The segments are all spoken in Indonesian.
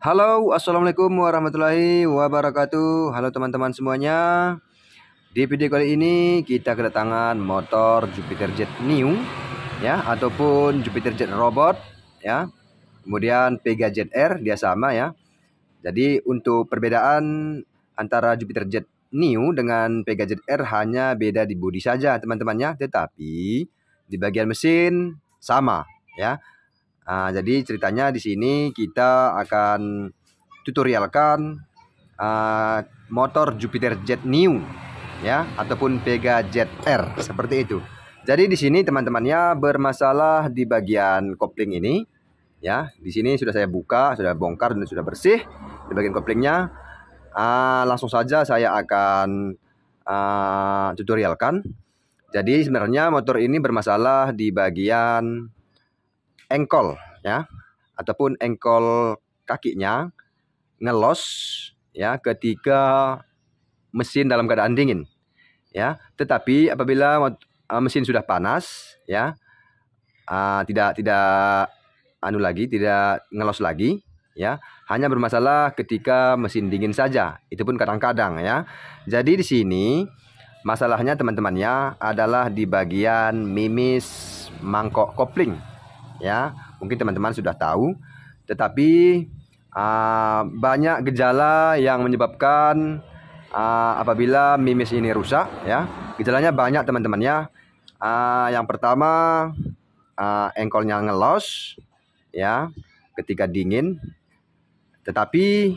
Halo, assalamualaikum warahmatullahi wabarakatuh. Halo teman-teman semuanya. Di video kali ini kita kedatangan motor Jupiter Jet New, ya, ataupun Jupiter Jet Robot, ya. Kemudian Pega Jet R dia sama, ya. Jadi untuk perbedaan antara Jupiter Jet New dengan Pega Jet R hanya beda di bodi saja, teman-temannya. Tetapi di bagian mesin sama, ya. Jadi ceritanya di sini kita akan tutorialkan motor Jupiter Jet New, ya, ataupun Pega Jet R seperti itu. Jadi di sini teman-temannya bermasalah di bagian kopling ini, ya. Di sini sudah saya buka, sudah bongkar dan sudah bersih di bagian koplingnya. Langsung saja saya akan tutorialkan. Jadi sebenarnya motor ini bermasalah di bagian engkol, ya, ataupun engkol kakinya ngelos, ya, ketika mesin dalam keadaan dingin, ya. Tetapi apabila mesin sudah panas, ya, tidak ngelos lagi, ya, hanya bermasalah ketika mesin dingin saja. Itu pun kadang-kadang, ya. Jadi di sini masalahnya teman-temannya adalah di bagian mimis mangkok kopling, ya. Mungkin teman-teman sudah tahu, tetapi banyak gejala yang menyebabkan apabila mimis ini rusak, ya. Gejalanya banyak teman-temannya. Yang pertama, engkolnya ngelos, ya, ketika dingin. Tetapi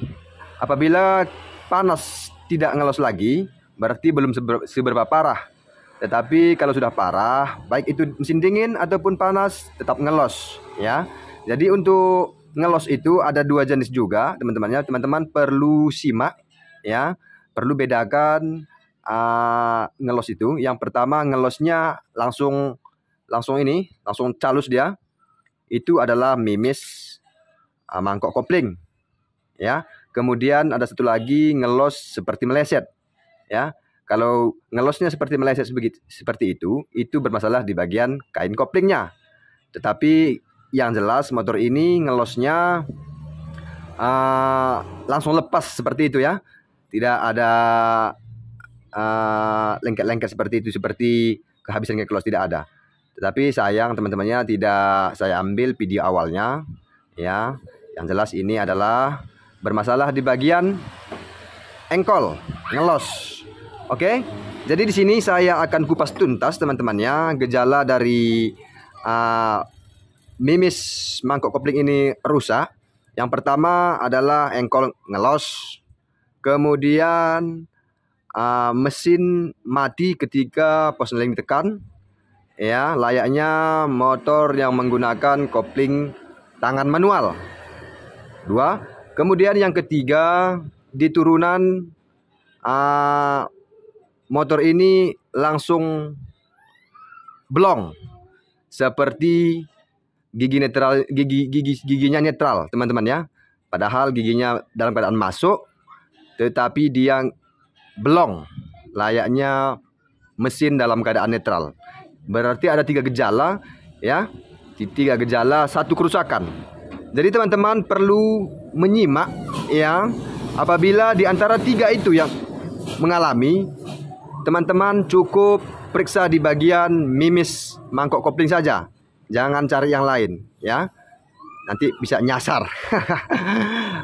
apabila panas tidak ngelos lagi, berarti belum seberapa parah. Tetapi kalau sudah parah, baik itu mesin dingin ataupun panas, tetap ngelos, ya. Jadi untuk ngelos itu ada dua jenis juga, teman-temannya. Teman-teman perlu simak, ya, perlu bedakan ngelos itu. Yang pertama ngelosnya langsung calus dia. Itu adalah mimis mangkok kopling, ya. Kemudian ada satu lagi ngelos seperti meleset, ya. Kalau ngelosnya seperti meleset seperti itu bermasalah di bagian kain koplingnya. Tetapi yang jelas motor ini ngelosnya langsung lepas seperti itu, ya. Tidak ada lengket-lengket seperti itu, seperti kehabisan ngelos, tidak ada. Tetapi sayang teman-temannya tidak saya ambil video awalnya, ya. Yang jelas ini adalah bermasalah di bagian engkol ngelos. Oke, jadi di sini saya akan kupas tuntas teman-temannya gejala dari mimis mangkok kopling ini rusak. Yang pertama adalah engkol ngelos, kemudian mesin mati ketika posleting ditekan, ya, layaknya motor yang menggunakan kopling tangan manual. Dua, kemudian yang ketiga di turunan motor ini langsung blong seperti giginya netral, teman-teman, ya. Padahal giginya dalam keadaan masuk, tetapi dia blong layaknya mesin dalam keadaan netral. Berarti ada tiga gejala, ya. Tiga gejala, satu kerusakan. Jadi teman-teman perlu menyimak, ya. Apabila di antara tiga itu yang mengalami, teman-teman cukup periksa di bagian mimis mangkok kopling saja. Jangan cari yang lain, ya. Nanti bisa nyasar.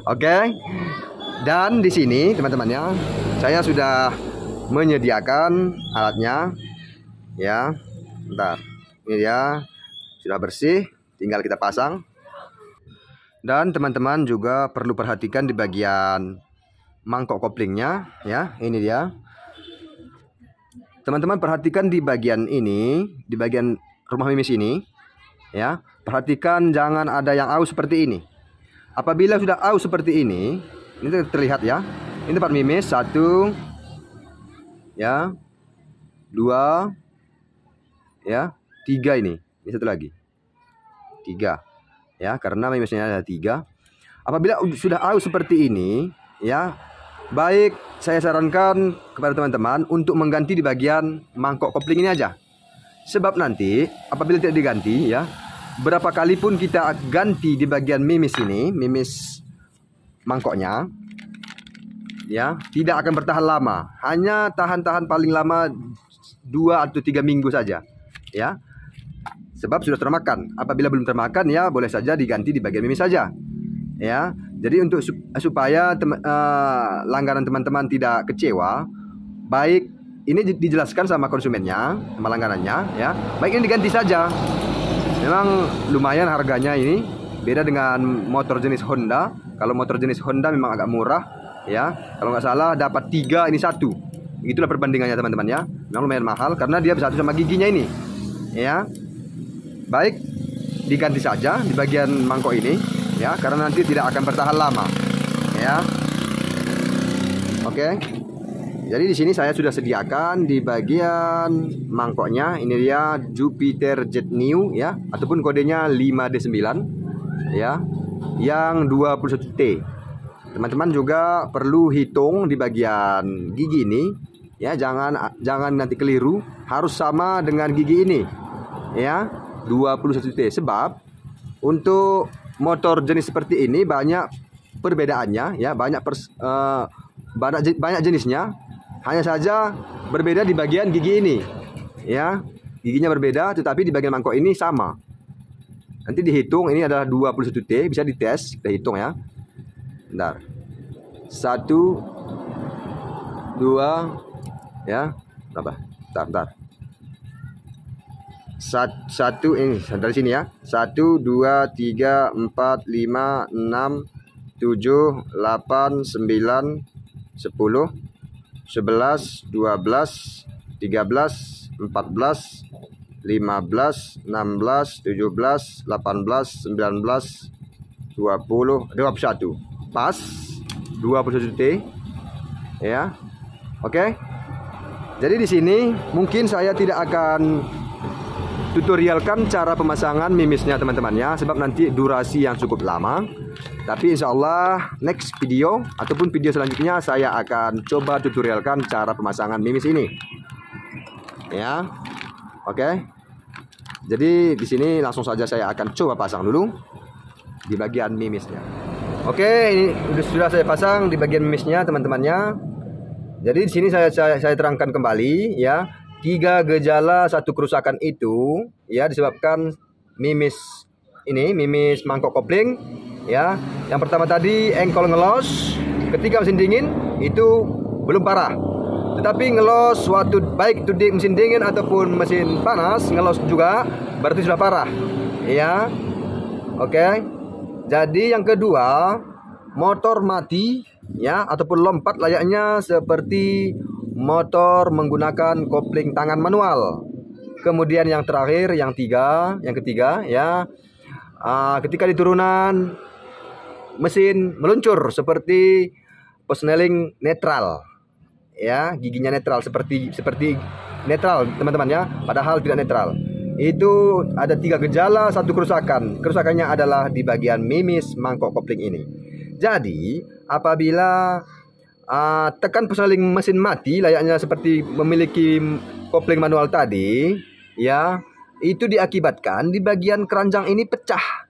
Oke. Dan di sini teman-temannya, saya sudah menyediakan alatnya, ya. Bentar. Ini dia sudah bersih, tinggal kita pasang. Dan teman-teman juga perlu perhatikan di bagian mangkok koplingnya, ya. Ini dia. Teman-teman perhatikan di bagian ini, di bagian rumah mimis ini, ya. Perhatikan jangan ada yang aus seperti ini. Apabila sudah aus seperti ini terlihat, ya. Ini tempat mimis, satu, ya, dua, ya, tiga ini. Ini satu lagi, tiga, ya, karena mimisnya ada tiga. Apabila sudah aus seperti ini, ya, baik saya sarankan kepada teman-teman untuk mengganti di bagian mangkok kopling ini aja. Sebab nanti apabila tidak diganti, ya, berapa kali pun kita ganti di bagian mimis ini, mimis mangkoknya, ya, tidak akan bertahan lama. Hanya tahan paling lama 2 atau 3 minggu saja, ya. Sebab sudah termakan. Apabila belum termakan, ya boleh saja diganti di bagian mimis saja, ya. Jadi untuk supaya langganan teman-teman tidak kecewa, baik ini dijelaskan sama konsumennya, sama langganannya, ya. Baik ini diganti saja. Memang lumayan harganya ini, beda dengan motor jenis Honda. Kalau motor jenis Honda memang agak murah, ya. Kalau nggak salah dapat 3 ini 1. Itulah perbandingannya teman-teman, ya. Memang lumayan mahal karena dia bersatu sama giginya ini, ya. Baik, diganti saja di bagian mangkok ini, ya, karena nanti tidak akan bertahan lama, ya. Oke. Jadi di sini saya sudah sediakan di bagian mangkoknya. Ini dia Jupiter Jet New, ya, ataupun kodenya 5D9, ya, yang 21T. Teman-teman juga perlu hitung di bagian gigi ini, ya, jangan nanti keliru, harus sama dengan gigi ini, ya, 21T. Sebab untuk motor jenis seperti ini banyak perbedaannya, ya, banyak jenisnya. Hanya saja berbeda di bagian gigi ini, ya, giginya berbeda, tetapi di bagian mangkok ini sama. Nanti dihitung, ini adalah 21T, bisa dites, kita hitung, ya. Bentar. 1, 2, ya, berapa? Bentar. Satu ini dari sini, ya. 1, 2, 3, 4, 5, 6, 7, 8, 9, 10, 11, 12, 13, 14, 15, 16, 17, 18, 19, 20, 21. Pas 21T, ya. Oke. Jadi di sini mungkin saya tidak akan tutorialkan cara pemasangan mimisnya teman-teman, ya, sebab nanti durasi yang cukup lama. Tapi insya Allah next video ataupun video selanjutnya saya akan coba tutorialkan cara pemasangan mimis ini, ya. Oke. Jadi di sini langsung saja saya akan coba pasang dulu di bagian mimisnya. Oke, ini sudah saya pasang di bagian mimisnya teman-temannya. Jadi di sini saya terangkan kembali, ya. 3 gejala 1 kerusakan itu, ya, disebabkan mimis ini, mimis mangkok kopling, ya. Yang pertama tadi engkol ngelos ketika mesin dingin itu belum parah, tetapi ngelos baik itu di mesin dingin ataupun mesin panas ngelos juga berarti sudah parah, ya. Oke. Jadi yang kedua, motor mati, ya, ataupun lompat layaknya seperti motor menggunakan kopling tangan manual. Kemudian yang terakhir, yang ketiga, ya, ketika di turunan mesin meluncur seperti persneling netral, ya, giginya netral seperti netral teman-teman, ya, padahal tidak netral. Itu ada 3 gejala 1 kerusakan. Kerusakannya adalah di bagian mimis mangkok kopling ini. Jadi apabila tekan persneling mesin mati layaknya seperti memiliki kopling manual tadi, ya, itu diakibatkan di bagian keranjang ini pecah,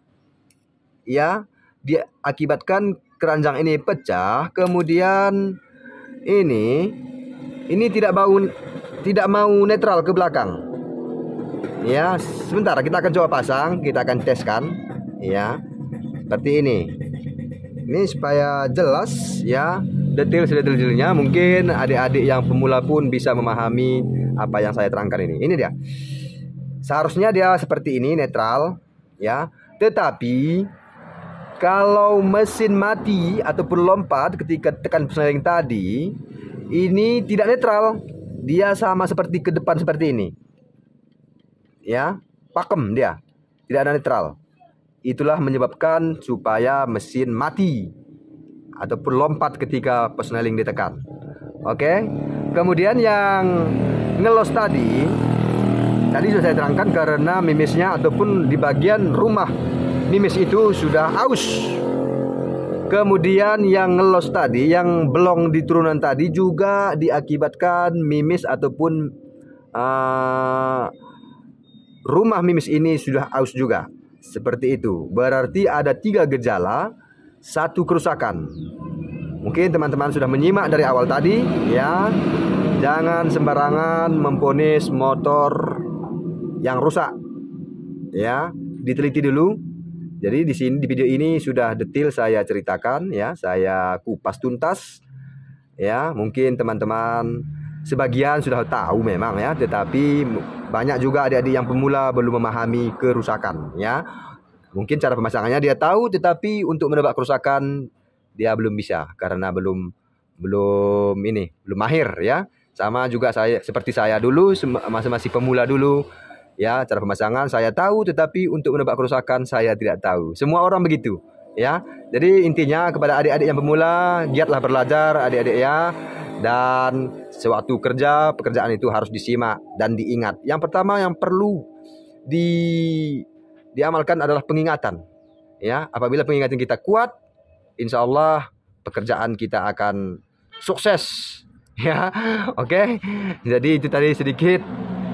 ya, diakibatkan keranjang ini pecah. Kemudian ini tidak mau netral ke belakang, ya. Sebentar, kita akan coba pasang, kita akan teskan, ya, seperti ini. Ini supaya jelas, ya, detail-detailnya. Mungkin adik-adik yang pemula pun bisa memahami apa yang saya terangkan ini. Ini dia. Seharusnya dia seperti ini, netral, ya. Tetapi kalau mesin mati ataupun lompat ketika tekan persneling tadi, ini tidak netral. Dia sama seperti ke depan seperti ini, ya. Pakem dia. Tidak ada netral. Itulah menyebabkan supaya mesin mati ataupun lompat ketika persneling ditekan. Oke. Kemudian yang ngelos tadi sudah saya terangkan karena mimisnya ataupun di bagian rumah mimis itu sudah aus. Kemudian yang ngelos tadi, yang belong di turunan tadi juga diakibatkan mimis ataupun rumah mimis ini sudah aus juga. Seperti itu. Berarti ada 3 gejala satu kerusakan. Mungkin teman-teman sudah menyimak dari awal tadi ya. Jangan sembarangan memvonis motor yang rusak. Ya, diteliti dulu. Jadi di sini di video ini sudah detail saya ceritakan ya, saya kupas tuntas. Ya, mungkin teman-teman sebagian sudah tahu memang ya, tetapi banyak juga adik-adik yang pemula belum memahami kerusakan ya. Mungkin cara pemasangannya dia tahu, tetapi untuk menebak kerusakan dia belum bisa karena belum mahir ya. Sama juga saya seperti saya dulu masih pemula dulu ya, cara pemasangan saya tahu tetapi untuk menebak kerusakan saya tidak tahu. Semua orang begitu ya. Jadi intinya kepada adik-adik yang pemula, giatlah belajar adik-adik ya. Dan sewaktu kerja, pekerjaan itu harus disimak dan diingat. Yang pertama yang perlu diamalkan adalah pengingatan ya. Apabila pengingatan kita kuat, insya Allah pekerjaan kita akan sukses ya. Oke, jadi itu tadi sedikit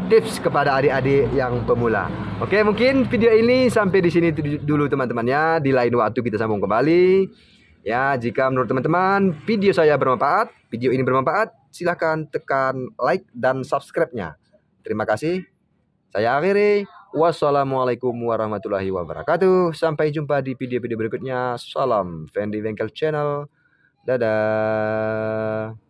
tips kepada adik-adik yang pemula. Oke, mungkin video ini sampai di sini dulu teman-teman ya. Di lain waktu kita sambung kembali ya. Jika menurut teman-teman video saya bermanfaat, video ini bermanfaat, silahkan tekan like dan subscribe-nya. Terima kasih. Saya akhiri. Wassalamualaikum warahmatullahi wabarakatuh. Sampai jumpa di video-video berikutnya. Salam Fendi Bengkel Channel. Dadah.